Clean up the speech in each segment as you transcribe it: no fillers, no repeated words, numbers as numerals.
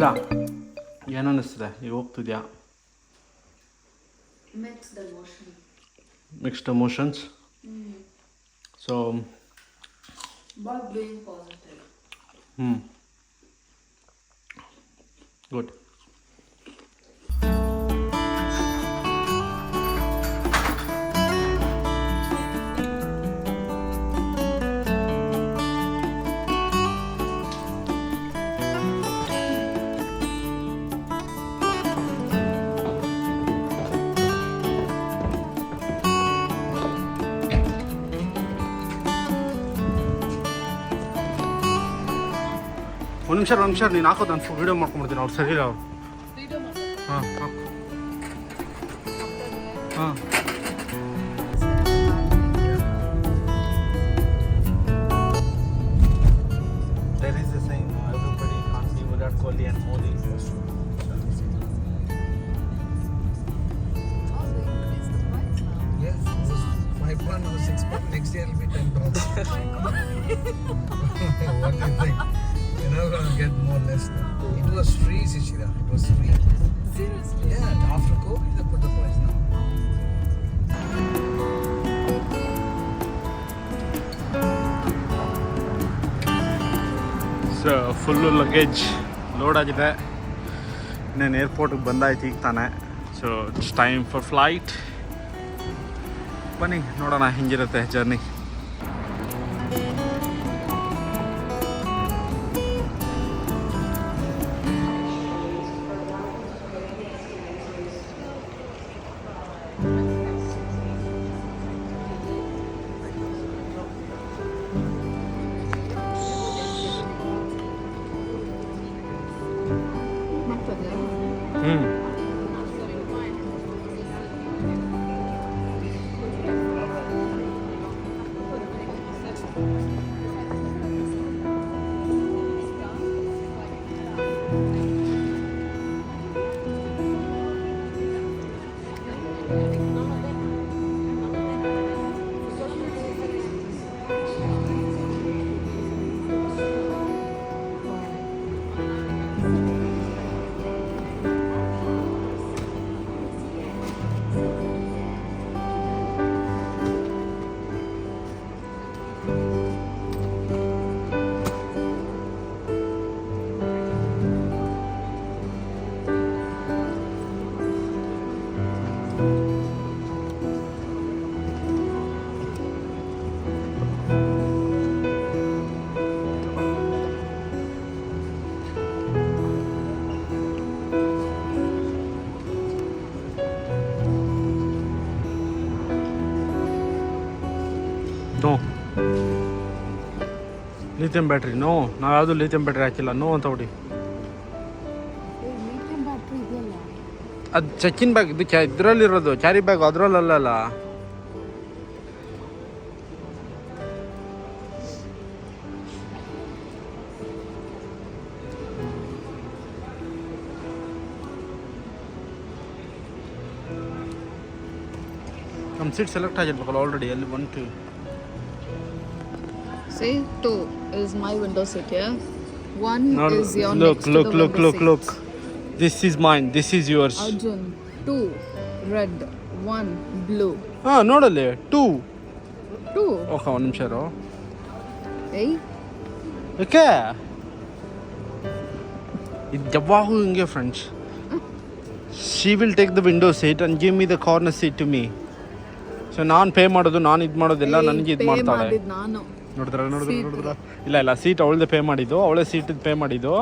ಶಿಶಿರ ಏನು ಅನ್ನಿಸ್ತಿದೆ ಈಗ ಹೋಗ್ತಿದ್ಯಾ? Mixed emotions. So but being positive. Good. ಒಂದು ನಿಮಿಷ ನೀನು ಹಾಕೋದು ನಾನು ವೀಡಿಯೋ ಮಾಡ್ಕೊಂಡ್ಬಿಡ್ತೀನಿ. ಅವ್ರು ಸರಿ ಇಲ್ಲ ಅವ್ರು. ಹಾಂ ಹಾಕು. ಹಾಂ there is a saying, everybody can't be Virat Kohli and Modi. Yes, it was 5 pound or 6 pound. Next year it'll be 10 pounds. What do you think? You're not going to get more or less. It was free, Shishira. It was free. Seriously? Yeah, after COVID they put the price now. So full luggage load ಆಗಿದೆ. ಇನ್ನೇನು ಏರ್ಪೋರ್ಟಿಗೆ ಬಂದಾಯ್ತು ಈಗ ತಾನೆ. So it's time for flight. ಬನ್ನಿ ನೋಡೋಣ ಹೆಂಗಿರುತ್ತೆ journey. No lithium battery. No, ನಾವು ಯಾವುದು ಲಿಥಿಯಂ ಬ್ಯಾಟ್ರಿ ಹಾಕಿಲ್ಲ. ನೋ ಅಂತ ಹೊಡಿ. ಅದು ಚೆಕ್ಕಿನ್ ಬ್ಯಾಗ್, ಇದು ಇದರಲ್ಲಿರೋದು ಕ್ಯಾರಿ ಬ್ಯಾಗ್, ಅದರಲ್ಲಲ್ಲ. ನಮ್ಮ ಸೀಟ್ ಸೆಲೆಕ್ಟ್ ಆಗಿರ್ಬೇಕಲ್ಲ ಆಲ್ರೆಡಿ. ಅಲ್ಲಿ 1 2 See, 2 is my window seat, yeah? 1 No, is your look, next look, to the look, window look, seat. look. This is mine. This is yours. Arjun, 2 red, 1 blue. ನೋಡಲ್ಲಿ 2. 2. Okay, ಒಂದು ನಿಮಿಷ ಇರು. Hey? Okay, ಇದು ಯಾವಾಗೂ ಹಿಂಗೆ friends. She will take the window seat and give me the corner seat to me. So ನಾನು pay ಮಾಡೋದು, ನಾನು ಇದು ಮಾಡೋದೆಲ್ಲ ನನಗೆ ಇದು ಮಾಡ್ತಾಳೆ. ನಾನು ನೋಡಿದ್ರ ಇಲ್ಲ ಸೀಟ್ ಅವಳದೇ ಪೇ ಮಾಡಿದ್ದು, ಅವಳೇ ಸೀಟಿದ್ದು ಪೇ ಮಾಡಿದ್ದು.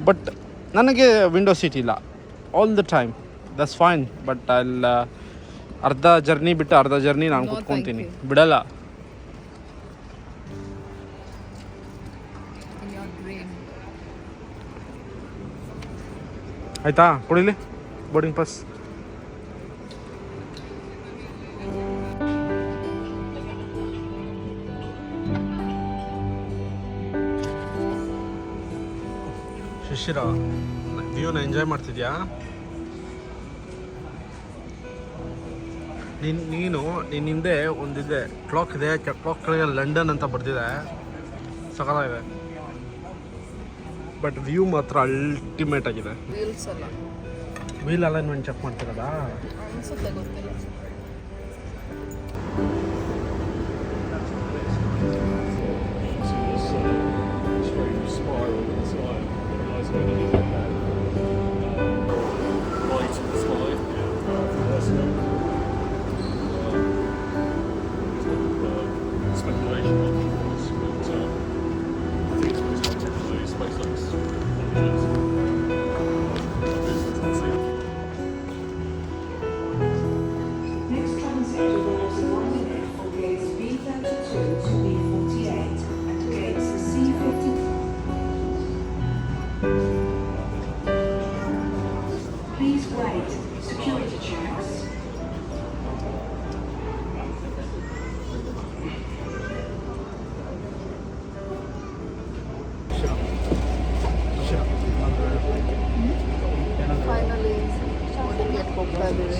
ಬಟ್ ನನಗೆ ವಿಂಡೋ ಸೀಟ್ ಇಲ್ಲ all the time. That's fine. But ಅಲ್ಲಿ ಅರ್ಧ ಜರ್ನಿ ಬಿಟ್ಟು ಅರ್ಧ ಜರ್ನಿ ನಾನು ಕೂತ್ಕೊತೀನಿ, ಬಿಡಲ್ಲ. ಆಯ್ತಾ, ಕೊಡಿಲಿ ಬೋರ್ಡಿಂಗ್ ಪಾಸ್. ಶಿಶಿರ, ವ್ಯೂನ ಎಂಜಾಯ್ ಮಾಡ್ತಿದ್ಯಾ? ನೀನು ಹಿಂದೆ ಒಂದಿದೆ ಕ್ಲಾಕ್ ಇದೆ, ಕ್ಲಾಕ್ ಕೆಳಗೆ ಲಂಡನ್ ಅಂತ ಬರ್ದಿದೆ, ಸಕಲಾಗಿದೆ. ಬಟ್ ವ್ಯೂ ಮಾತ್ರ ಅಲ್ಟಿಮೇಟ್ ಆಗಿದೆ. Wheels ಅಲ್ಲ ವೀಲ್ ಅಲೈನ್ಮೆಂಟ್ ಚೆಕ್ ಮಾಡ್ತಿರೋದಾ? ಅನ್ಸುತ್ತೆ, ಗೊತ್ತಿಲ್ಲ. Next transit will also 1 minute from gates B32 to B48 and gates C50. Please wait. Security checks. Finally ಓಡಿಗೆ ಹೋಗ್ತಾ ಇದ್ದೀವಿ.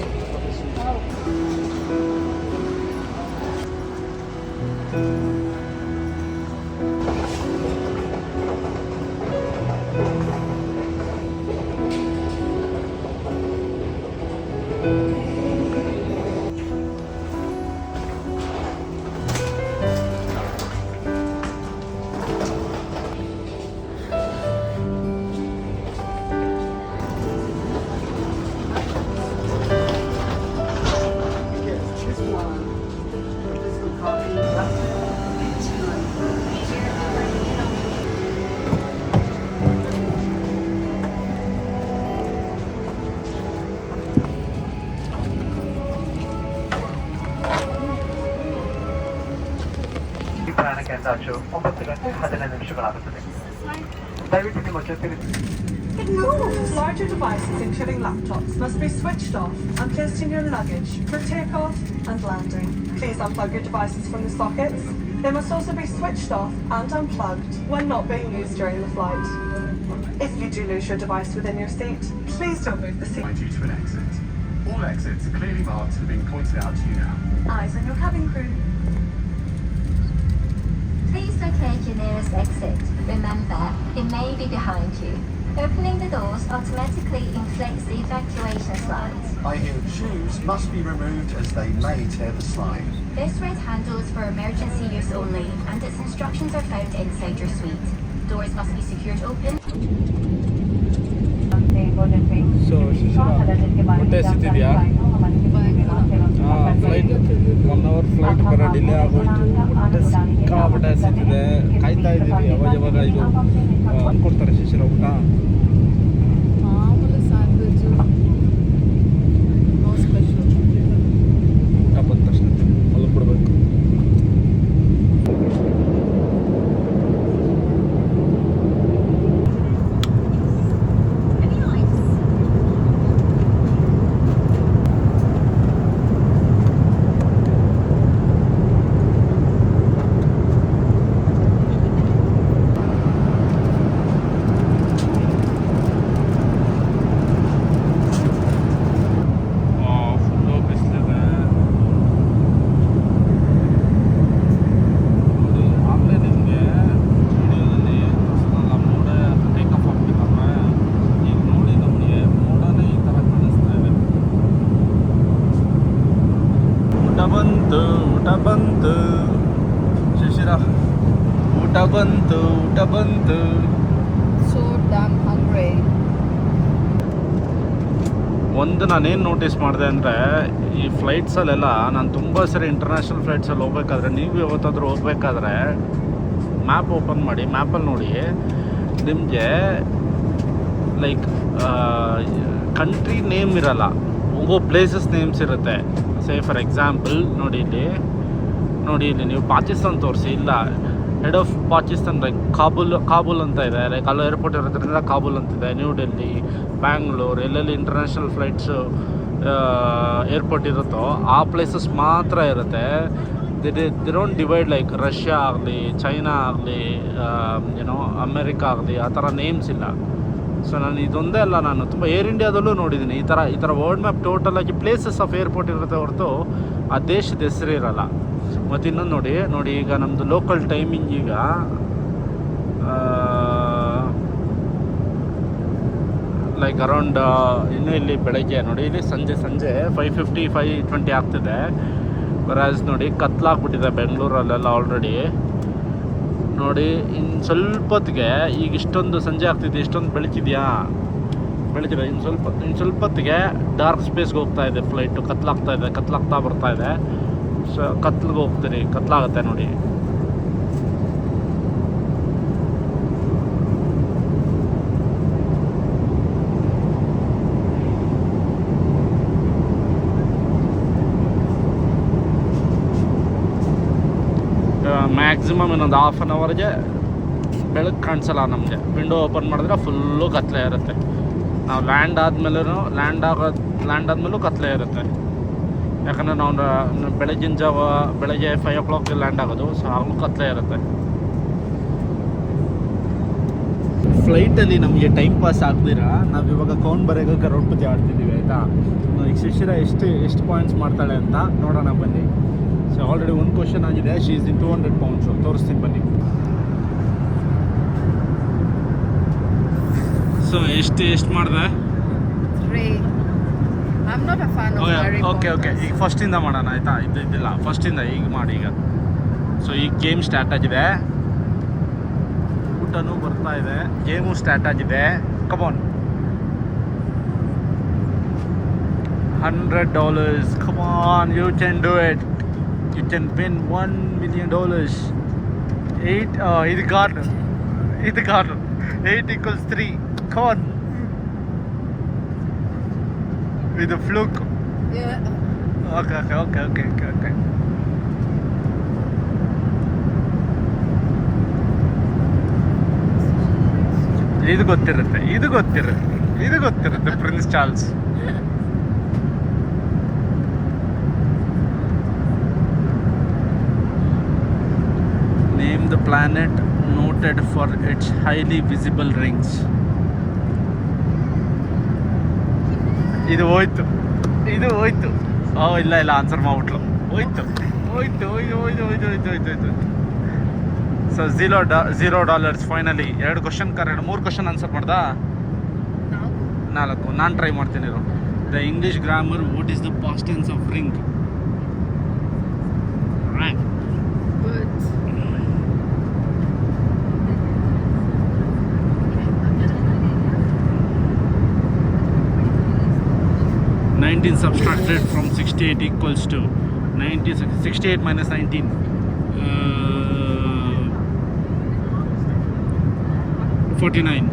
ಈ ಪ್ರಯಾಣಕ್ಕೆ ಅಂದಾಜು 9 ಗಂಟೆ 15 ನಿಮಿಷಗಳಾಗುತ್ತದೆ. ದಯವಿಟ್ಟು ನಿಮ್ಮ ಜೊತೆಗೆ Larger devices, including laptops, must be switched off and placed in your luggage for takeoff and landing. Please unplug your devices from the sockets. They must also be switched off and unplugged when not being used during the flight. If you do lose your device within your seat, please don't move the seat. Point you to an exit. All exits are clearly marked and being pointed out to you now. Eyes on your cabin crew. Please locate your nearest exit. Remember, it may be behind you. Opening the doors automatically inflates the evacuation slides. High heeled shoes must be removed as they may tear the slide. This red handle is for emergency use only, and its instructions are found inside your suite. Doors must be secured open. So ಹೊಟ್ಟೆ ಹಸಿತಿದೆಯಾ? Flight 1 hour flight ಬರೋ delay ಆಗೋಯ್ತು. ಹೊಟ್ಟೆ ಸಿಕ್ಕಾಪಟ್ಟೆ ಹಸಿತಿದೆ. ಕಾಯ್ತಾ ಇದ್ದೀವಿ ಯಾವಾಗ ಇದು ಕೊಡ್ತಾರೆ ಶಿಶಿರ ಊಟ. ಮಾಮೂಲಿ ಸ್ಯಾಂಡ್ವಿಚು, ನೋ ಸ್ಪೆಷಲ್. ಊಟ ಬಂದ ತಕ್ಷಣ ಮಲಗ್ಬಿಡ್ಬೇಕು. ಫುಲ್ಲು ಬಿಸಿಲಿದೆ. ನೋಡಿ ಆಗಲೇ ನಿಮಗೆ ವಿಡಿಯೋದಲ್ಲಿ ತೋರಿಸೋದಲ್ಲ, ಮೋಡ ಟೇಕ್ ಆಫ್ ಆಗ್ತಿದ್ದಾವೆ. ಈಗ ನೋಡಿ ನಮಗೆ ಮೋಡನೇ ಈ ಥರ ಕಾಣಿಸ್ತಾ ಇದೆ. ಊಟ ಬಂತು ಶಿಶಿರ, ಊಟ ಬಂತು. So damn hungry. ಒಂದು ನಾನೇನು ನೋಟಿಸ್ ಮಾಡಿದೆ ಅಂದರೆ, ಈ ಫ್ಲೈಟ್ಸಲ್ಲೆಲ್ಲ ನಾನು ತುಂಬ ಸರಿ ಇಂಟರ್ನ್ಯಾಷನಲ್ ಫ್ಲೈಟ್ಸಲ್ಲಿ ಹೋಗ್ಬೇಕಾದ್ರೆ, ನೀವು ಯಾವತ್ತಾದರೂ ಹೋಗ್ಬೇಕಾದ್ರೆ ಮ್ಯಾಪ್ ಓಪನ್ ಮಾಡಿ, ಮ್ಯಾಪಲ್ಲಿ ನೋಡಿ ನಿಮಗೆ ಲೈಕ್ ಕಂಟ್ರಿ ನೇಮ್ ಇರಲ್ಲ, ಹೋಗೋ ಪ್ಲೇಸಸ್ ನೇಮ್ಸ್ ಇರುತ್ತೆ. ಸೇ ಫಾರ್ ಎಕ್ಸಾಂಪಲ್ ನೋಡಿ ಇಲ್ಲಿ ನೀವು ಪಾಕಿಸ್ತಾನ್ ತೋರಿಸಿ, ಇಲ್ಲ head of Pakistan like Kabul ಅಂತ ಇದೆ, ಲೈಕ್ ಅಲ್ಲಿ ಏರ್ಪೋರ್ಟ್ ಇರೋದ್ರಿಂದ ಕಾಬೂಲ್ ಅಂತಿದೆ. ನ್ಯೂ ಡೆಲ್ಲಿ, ಬ್ಯಾಂಗ್ಳೂರ್, ಎಲ್ಲೆಲ್ಲಿ ಇಂಟರ್ನ್ಯಾಷನಲ್ ಫ್ಲೈಟ್ಸು ಏರ್ಪೋರ್ಟ್ ಇರುತ್ತೋ ಆ ಪ್ಲೇಸಸ್ ಮಾತ್ರ ಇರುತ್ತೆ. The don't divide like Russia ಆಗಲಿ, ಚೈನಾ ಆಗಲಿ, ಏನೋ ಅಮೇರಿಕಾ ಆಗಲಿ, ಆ ಥರ ನೇಮ್ಸ್ ಇಲ್ಲ. ಸೊ ನಾನು ಇದೊಂದೇ ಅಲ್ಲ, ನಾನು ತುಂಬ ಏರ್ ಇಂಡಿಯಾದಲ್ಲೂ ನೋಡಿದ್ದೀನಿ ಈ ಥರ ವರ್ಲ್ಡ್ ಮ್ಯಾಪ್ ಟೋಟಲಾಗಿ ಪ್ಲೇಸಸ್ ಆಫ್ ಏರ್ಪೋರ್ಟ್ ಇರುತ್ತೆ ಹೊರತು ಆ ದೇಶದ ಹೆಸರು ಇರಲ್ಲ. ಮತ್ತು ಇನ್ನೊಂದು ನೋಡಿ ಈಗ ನಮ್ಮದು ಲೋಕಲ್ ಟೈಮಿಂಗ್ ಈಗ ಲೈಕ್ ಅರೌಂಡ್ ಇನ್ನೂ ಇಲ್ಲಿ ಬೆಳಗ್ಗೆ ನೋಡಿ, ಇಲ್ಲಿ ಸಂಜೆ 5:50 5:20 ಆಗ್ತಿದೆ. ವರಾಜ್ ನೋಡಿ ಕತ್ಲಾಗ್ಬಿಟ್ಟಿದೆ ಬೆಂಗಳೂರಲ್ಲೆಲ್ಲ ಆಲ್ರೆಡಿ. ನೋಡಿ ಇನ್ನು ಸ್ವಲ್ಪ ಹೊತ್ತಿಗೆ, ಈಗ ಇಷ್ಟೊಂದು ಸಂಜೆ ಆಗ್ತಿದೆ, ಇಷ್ಟೊಂದು ಬೆಳಕಿದೆಯಾ, ಬೆಳಕಿದೆ. ಇನ್ನು ಸ್ವಲ್ಪ ಹೊತ್ತಿಗೆ ಡಾರ್ಕ್ ಸ್ಪೇಸ್ಗೆ ಹೋಗ್ತಾ ಇದೆ ಫ್ಲೈಟು. ಕತ್ಲಾಗ್ತಾ ಬರ್ತಾ ಇದೆ. ಸೊ ಕತ್ಲಿಗೆ ಹೋಗ್ತೀರಿ, ಕತ್ಲಾಗುತ್ತೆ ನೋಡಿ. ಮ್ಯಾಕ್ಸಿಮಮ್ ಇನ್ನೊಂದು ಹಾಫ್ ಆನ್ ಅವರ್ಗೆ ಬೆಳಕು ಕಾಣಿಸಲ್ಲ ನಮಗೆ. ವಿಂಡೋ ಓಪನ್ ಮಾಡಿದ್ರೆ ಫುಲ್ಲು ಕತ್ಲೆ ಇರುತ್ತೆ. ನಾವು ಲ್ಯಾಂಡ್ ಆದಮೇಲೂ ಕತ್ಲೆ ಇರುತ್ತೆ. ಯಾಕಂದರೆ ನಾವು ಬೆಳಗ್ಗೆ 5 o'clock ಲ್ಯಾಂಡ್ ಆಗೋದು. ಸೊ ಆಗಲೂ ಕತ್ಲೆ ಇರುತ್ತೆ. ಫ್ಲೈಟಲ್ಲಿ ನಮಗೆ ಟೈಮ್ ಪಾಸ್ ಆಗ್ದಿರ ನಾವು ಇವಾಗ ಕೌಂಟ್ ಬರೆಯೋಕೆ ಕರೋಡ್ಪತಿ ಆಡ್ತಿದ್ದೀವಿ, ಆಯಿತಾ. ಈಗ ಶಿಶಿರ ಎಷ್ಟು ಪಾಯಿಂಟ್ಸ್ ಮಾಡ್ತಾಳೆ ಅಂತ ನೋಡೋಣ ಬನ್ನಿ. ಸೊ ಆಲ್ರೆಡಿ ಒಂದು ಕ್ವಶನ್ ಆಗಿದೆ. She is in 200 pounds. ತೋರಿಸ್ತೀನಿ ಬನ್ನಿ. ಸೊ ಎಷ್ಟು ಮಾಡಿದೆ? 3. I'm not a fan of Harry Potter. Okay ಈಗ ಫಸ್ಟಿಂದ ಮಾಡೋಣ, ಆಯಿತಾ. ಇದ್ದಿಲ್ಲ, ಫಸ್ಟಿಂದ ಈಗ ಮಾಡಿ. ಈಗ ಸೊ ಈಗ ಗೇಮ್ ಸ್ಟಾರ್ಟ್ ಆಗಿದೆ, ಊಟನೂ ಬರ್ತಾ ಇದೆ, ಗೇಮು ಸ್ಟಾರ್ಟ್ ಆಗಿದೆ. Come on, $100. Come on, you can do it. You can win $1 million. 8 ಇದು ಗಾರ್ಡ್ 8 = 3. Come on. With a fluke. Yeah. Okay. ಇದು ಗೊತ್ತಿರುತ್ತೆ prince Charles. Name the planet noted for its highly visible rings. ಇದು ಹೋಯ್ತು. ಇಲ್ಲ ಆನ್ಸರ್ ಮಾಡ್ಬಿಟ್ಲು. ಹೋಯ್ತು. So $0 finally. 2 question 3 question answer ಮಾಡ್ದಾ? 4. ನಾನು ಟ್ರೈ ಮಾಡ್ತೀನಿ. The English grammar, what is the past tense of ring? Right. Good. 19 subtracted from 68 equals to 68 minus 19. 49.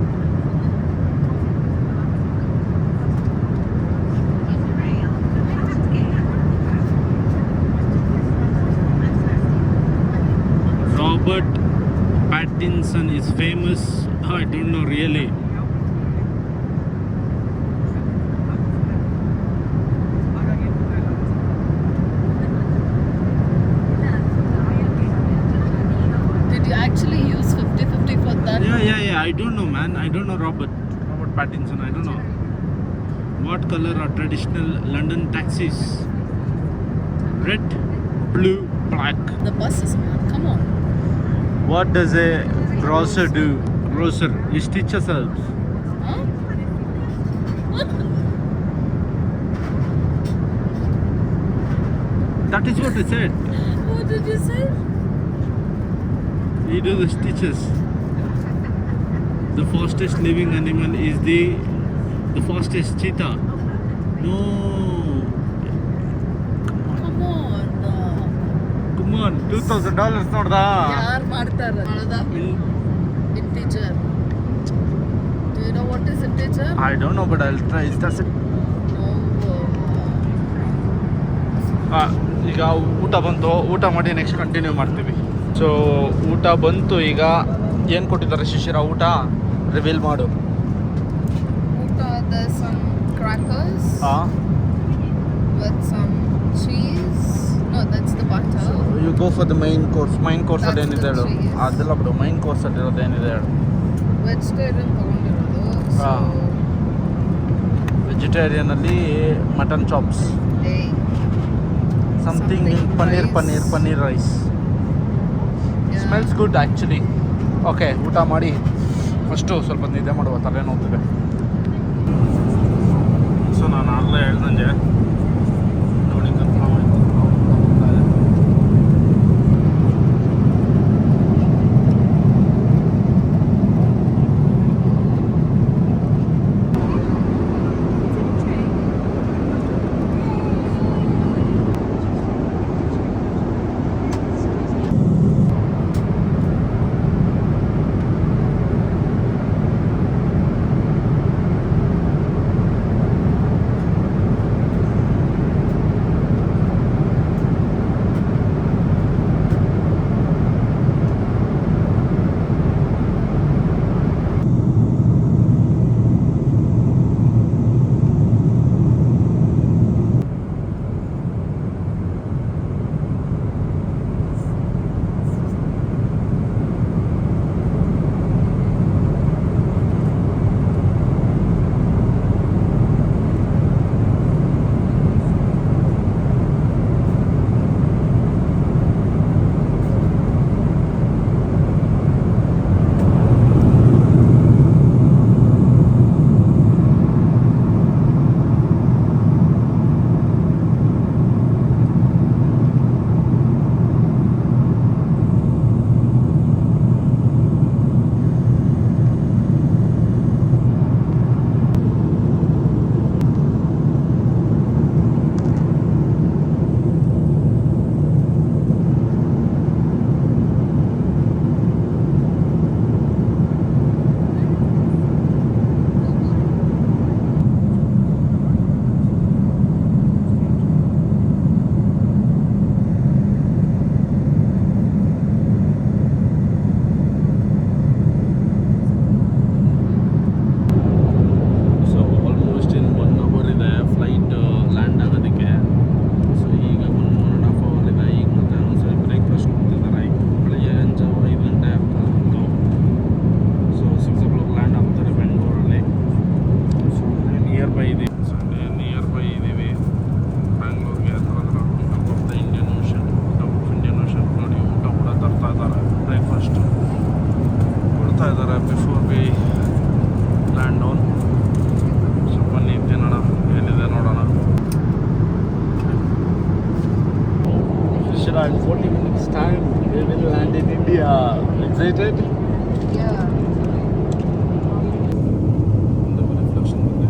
Robert Pattinson is famous. I don't know really. Yeah. I don't know, man. I don't know Robert Pattinson. I don't know. What color are traditional London taxis? Red, blue, black. The buses, man. Come on. What does a grocer do? Grocer. He stitches herbs. Huh? That is what I said. What did you say? He does the stitches. The fastest living animal is the fastest cheetah. No. Come on. $2,000 ನೋಡ್ದಾ? ಯಾರು ಮಾಡ್ತಾರೆ? Integer. Do you know what is integer? I don't know, but I'll try. Does it? ಈಗ ಊಟ ಬಂತು. ಊಟ ಮಾಡಿ next continue ಮಾಡ್ತೀವಿ. So ಊಟ ಬಂತು. ಈಗ ಏನು ಕೊಟ್ಟಿದ್ದಾರೆ ಶಿಶಿರ ಊಟ? ರಿವೀಲ್ ಮಾಡು. ಊಟ, there's some crackers with some cheese. No, that's the butter. So you go for the main course. That's ಅದೇನಿದೆ ಹೇಳು? the cheese. ಅದೆಲ್ಲ ಬಿಡು. ಮೈನ್ ಕೋರ್ಸ್ ಅಲ್ಲಿರೋದು ಏನಿದೆ ಹೇಳು? ವೆಜಿಟೇರಿಯನ್ ತಗೊಂಡಿರೋದು. So ವೆಜಿಟೇರಿಯನಲ್ಲಿ mutton chops, something paneer rice. Smells good actually. Okay, ಊಟ ಮಾಡಿ first ಸ್ವಲ್ಪ ನಿದ್ದೆ ಮಾಡುವ, ತಲೆ ನೋಡ್ತಿದೆ. ಸೊ ನಾನು ಆಗಲೇ ಹೇಳ್ದಂಗೆ ನೋಡಿ ಸೊ ಆಲ್ಮೋಸ್ಟ್ ಇನ್ 1 ಅವರ್ ಇದೆ ಫ್ಲೈಟ್ ಲ್ಯಾಂಡ್ ಆಗೋದಕ್ಕೆ. ಸೊ ಈಗ 1.5 ಅವರ್ ಇದೆ. ಈಗ ಮತ್ತೆ ಒಂದ್ಸರಿ ಬ್ರೇಕ್ಫಾಸ್ಟ್ ಕೊಡ್ತಿದ್ದಾರೆ. ಬೆಳಗ್ಗೆ ಜಾವ 5 ಗಂಟೆ ಆಗ್ತಾ. ಸೊ 6 o'clock ಲ್ಯಾಂಡ್ ಆಗ್ತಾರೆ ಬೆಂಗಳೂರಲ್ಲಿ. ಸೊ ನಿಯರ್ ಬೈ ಇದೆ. ಸೊ ನಿಯರ್ ಬೈ ಇದ್ದೀವಿ ಬ್ಯಾಂಗ್ಳೂರ್ಗೆ. ಹತ್ರ top of the Indian ocean. Top of Indian ocean ನೋಡಿ ಊಟ ಕೂಡ ತರ್ತಾ ಇದ್ದಾರೆ. ಬ್ರೇಕ್ಫಾಸ್ಟ್ ಕೊಡ್ತಾ ಇದ್ದಾರೆ before we land down. So ಬನ್ನಿ ತಿನ್ನೋಣ, ಏನಿದೆ ನೋಡೋಣ. Shira, in 40 minutes time we will land in India. Excited? Yeah. Reflection ಬಂದಿದೆ.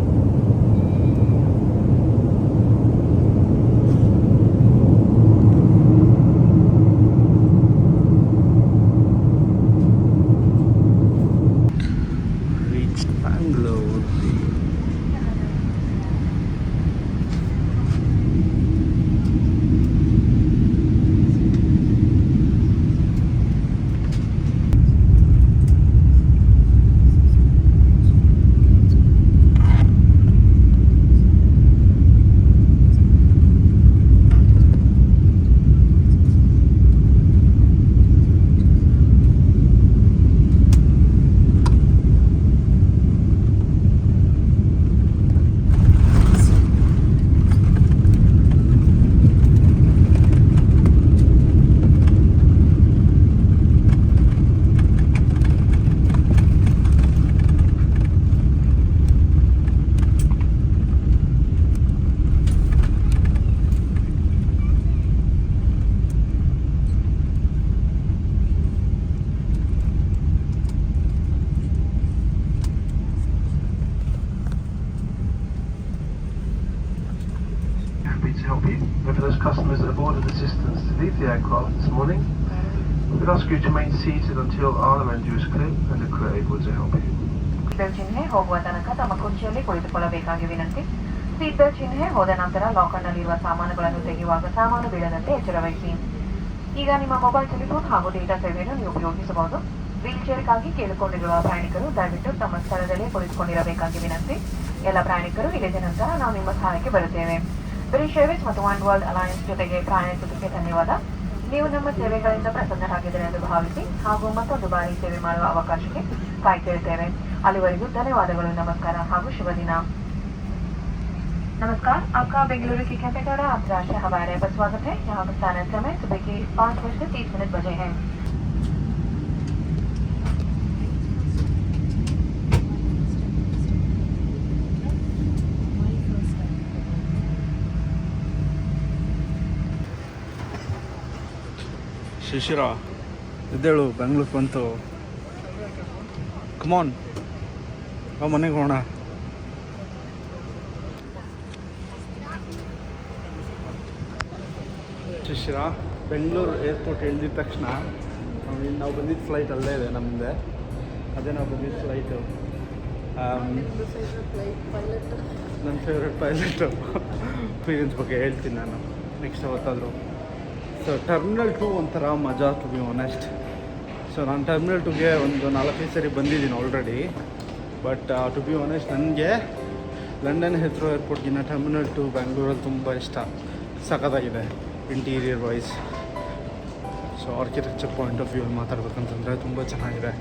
Reached Bangalore. Happy to help you. And for those customers that have ordered assistance to leave the aircraft this morning, we'd ask you to remain seated until our menu is clear and the crew are able to help you. Belt ಚಿಹ್ನೆ ಹೋಗುವ ತನಕ ತಮ್ಮ ಕುರ್ಚಿಯಲ್ಲಿ ಕುಳಿತುಕೊಳ್ಳಬೇಕಾಗಿ ವಿನಂತಿ. Seat belt ಚಿಹ್ನೆ ಹೋದ ನಂತರ ಲಾಕರ್ನಲ್ಲಿರುವ ಸಾಮಾನುಗಳನ್ನು ತೆಗೆಯುವಾಗ ಸಾಮಾನು ಬೀಳದಂತೆ ಎಚ್ಚರವಹಿಸಿ. ಈಗ ನಿಮ್ಮ ಮೊಬೈಲ್ ಟೆಲಿಫೋನ್ ಹಾಗೂ ಡೇಟಾ ಸೇವೆಯನ್ನು ನೀವು ಉಪಯೋಗಿಸಬಹುದು. ವೀಲ್ ಚೇರ್ಗಾಗಿ ಕೇಳಿಕೊಂಡಿರುವ ಪ್ರಯಾಣಿಕರು ದಯವಿಟ್ಟು ತಮ್ಮ ಸ್ಥಳದಲ್ಲೇ ಕುಳಿತುಕೊಂಡಿರಬೇಕಾಗಿ ವಿನಂತಿ. ಎಲ್ಲ ಪ್ರಯಾಣಿಕರು ಇಳಿದ ನಂತರ ನಾವು ನಿಮ್ಮ ಸಹಾಯಕ್ಕೆ ಬರುತ್ತೇವೆ. ಬ್ರಿಟಿಷ್ ಏರ್ವೇಸ್ ಮತ್ತು ಒನ್ ವರ್ಲ್ಡ್ ಅಲಯನ್ಸ್ ಜೊತೆಗೆ ಪ್ರಯಾಣಿಸುವುದಕ್ಕೆ ಧನ್ಯವಾದ. ನೀವು ನಮ್ಮ ಸೇವೆಗಳಿಂದ ಪ್ರಸನ್ನರಾಗಿದ್ದೀರಿ ಎಂದು ಭಾವಿಸಿ ಹಾಗೂ ಮತ್ತೊಂದು ಬಾರಿ ಸೇವೆ ಮಾಡುವ ಅವಕಾಶಕ್ಕೆ ಕಾಯ್ತಿರುತ್ತೇವೆ. ಅಲ್ಲಿವರೆಗೂ ಧನ್ಯವಾದಗಳು, ನಮಸ್ಕಾರ ಹಾಗೂ ಶುಭ ದಿನ. नमस्कार, आपका बेंगलुरु की कैपेटाडा अंतर्राष्ट्रीय हवाई अड्डे पर स्वागत है। यहाँ का स्थान समय सुबह के 5:30 बजे है। My first time. ಶಿಶಿರ ಇದ್ದೇಳು ಬೆಂಗ್ಳೂರು ಬಂತು. ಕಮಾನ್ ನಾವು ಮನೆಗೆ ಹೋಗೋಣ. ಶಿಶಿರ ಬೆಂಗಳೂರು ಏರ್ಪೋರ್ಟ್ ಇಳಿದಿದ ತಕ್ಷಣ ನಾವು ಬಂದಿದ್ದ ಫ್ಲೈಟ್ ಅಲ್ಲೇ ಇದೆ ನಮ್ಮದೇ. ಅದೇ ನಾವು ಬಂದಿದ್ದ ಫ್ಲೈಟು. ನನ್ನ ಫೇವ್ರೆಟ್ ಪೈಲಟು ಎಕ್ಸ್ಪೀರಿಯನ್ಸ್ ಬಗ್ಗೆ ಹೇಳ್ತೀನಿ ನಾನು ನೆಕ್ಸ್ಟ್ ಯಾವತ್ತಾದರೂ. ಸೊ ಟರ್ಮಿನಲ್ 2 ಒಂಥರ ಮಜಾ ಟು ಬಿ ಆನೆಸ್ಟ್. ಸೊ ನಾನು ಟರ್ಮಿನಲ್ 2ಗೆ ಒಂದು 4-5 ಸರಿ ಬಂದಿದ್ದೀನಿ already. But to be honest ನನಗೆ ಲಂಡನ್ ಹೆತ್ರೋ ಏರ್ಪೋರ್ಟ್ಗಿನ್ನ ಟರ್ಮಿನಲ್ 2 ಬ್ಯಾಂಗ್ಳೂರಲ್ಲಿ ತುಂಬ ಇಷ್ಟ. ಸಖತ್ತಾಗಿದೆ interior wise. So architecture point of view ಮಾತಾಡ್ಬೇಕಂತಂದರೆ ತುಂಬ ಚೆನ್ನಾಗಿದೆ.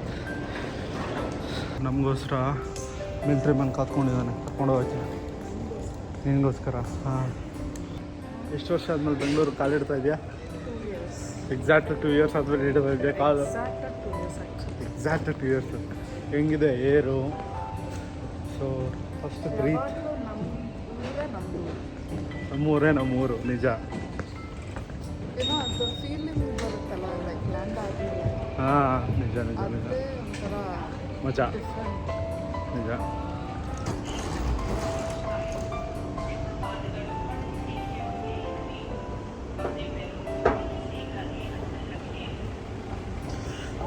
ನಮಗೋಸ್ಕರ ಮಿಲ್ಟ್ರಿ ಮನ್ ಕರ್ಕೊಂಡು ಹೋಗ್ತೀನಿ ನಿನಗೋಸ್ಕರ. ಹಾಂ, ಎಷ್ಟು ವರ್ಷ ಆದಮೇಲೆ ಬೆಂಗಳೂರು ಕಾಲಿಡ್ತಾ ಇದೆಯಾ? ಎಕ್ಸಾಕ್ಟ್ 2 ಇಯರ್ಸ್ ಆದಮೇಲೆ ಇಡ್ತಾ ಇದೆಯಾ ಕಾಲು? Exact 2 years. ಹೆಂಗಿದೆ ಏರು? So first breath. ನಮ್ಮೂರು ನಿಜ. ಹಾಂ ನಿಜ ಮಜಾ ನಿಜ.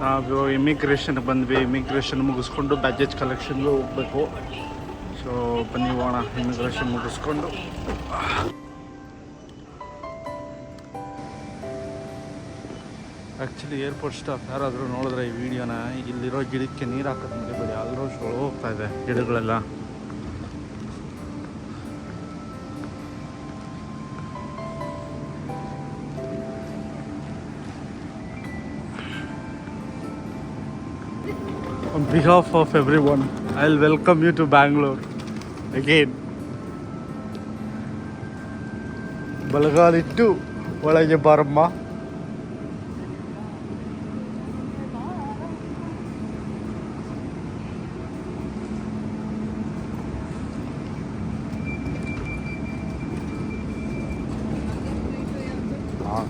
ನಾವು ಇಮಿಗ್ರೇಷನ್ಗೆ ಬಂದ್ವಿ. ಇಮಿಗ್ರೇಷನ್ ಮುಗಿಸ್ಕೊಂಡು ಬ್ಯಾಗೇಜ್ ಕಲೆಕ್ಷನ್ಗೆ ಹೋಗಬೇಕು. ಸೊ ಬನ್ನಿ ಹೋಗೋಣ ಇಮಿಗ್ರೇಷನ್ ಮುಗಿಸ್ಕೊಂಡು. ಆ್ಯಕ್ಚುಲಿ ಏರ್ಪೋರ್ಟ್ ಸ್ಟಾಫ್ ಯಾರಾದರೂ ನೋಡಿದ್ರೆ ಈ ವಿಡಿಯೋನ, ಇಲ್ಲಿರೋ ಗಿಡಕ್ಕೆ ನೀರು ಹಾಕೋದು ಮರಿಬೇಡಿ. ಆಲ್ಮೋಸ್ಟ್ ಹೋಗ್ತಾ ಇದೆ ಗಿಡಗಳೆಲ್ಲ. On behalf of everyone, I'll welcome you to Bangalore again. ಬಲಗಾಲಿಟ್ಟು ಒಳಗೆ ಬಾರಮ್ಮ.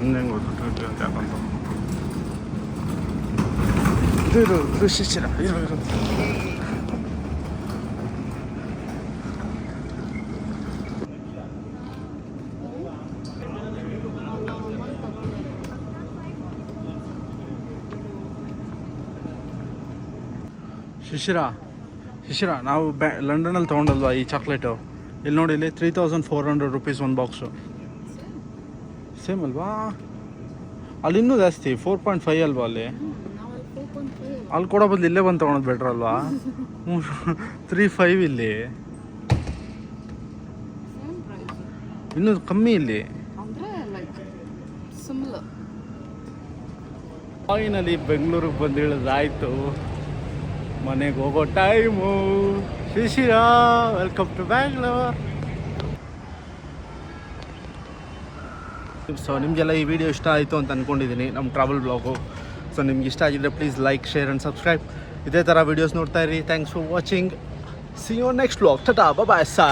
ಹಂಗೆ ಗೊತ್ತು ಯಾಕಂತ ಇದು ಶಿಶಿರ ಇರು. ಶಿಶಿರ ನಾವು ಲಂಡನಲ್ಲಿ ತೊಗೊಂಡಲ್ವಾ ಈ ಚಾಕ್ಲೇಟು? ಇಲ್ಲಿ ನೋಡಿ, ಇಲ್ಲಿ 3400 rupees ಒಂದು ಬಾಕ್ಸು. ಸೇಮ್ ಅಲ್ವಾ? ಅಲ್ಲಿ ಇನ್ನೂ ಜಾಸ್ತಿ 4.5 ಅಲ್ವಾ? ಅಲ್ಲಿ ಕೊಡೋ ಬದಲು ಇಲ್ಲೇ ಬಂದು ತೊಗೊಳೋದು ಬೆಟ್ರ್ ಅಲ್ವಾ? 3.5 ಇಲ್ಲಿ, ಇನ್ನೂ ಕಮ್ಮಿ ಇಲ್ಲಿ. ಫೈನಲಿ ಬೆಂಗಳೂರಿಗೆ ಬಂದು ಇಳಿದಾಯ್ತು. ಮನೆಗೆ ಹೋಗೋ time. Shishira welcome to Bangalore. So ನಿಮಗೆಲ್ಲ ಈ ವಿಡಿಯೋ ಇಷ್ಟ ಆಯಿತು ಅಂತ ಅಂದ್ಕೊಂಡಿದ್ದೀನಿ, ನಮ್ಮ ಟ್ರಾವೆಲ್ ಬ್ಲಾಗು. ಸೊ ನಿಮ್ಗೆ ಇಷ್ಟ ಆಗಿದ್ದರೆ please like, share and subscribe. ಇದೇ ಥರ ವೀಡಿಯೋಸ್ ನೋಡ್ತಾ ಇರಿ. Thanks for watching. See you next blog. Tata bye. Saw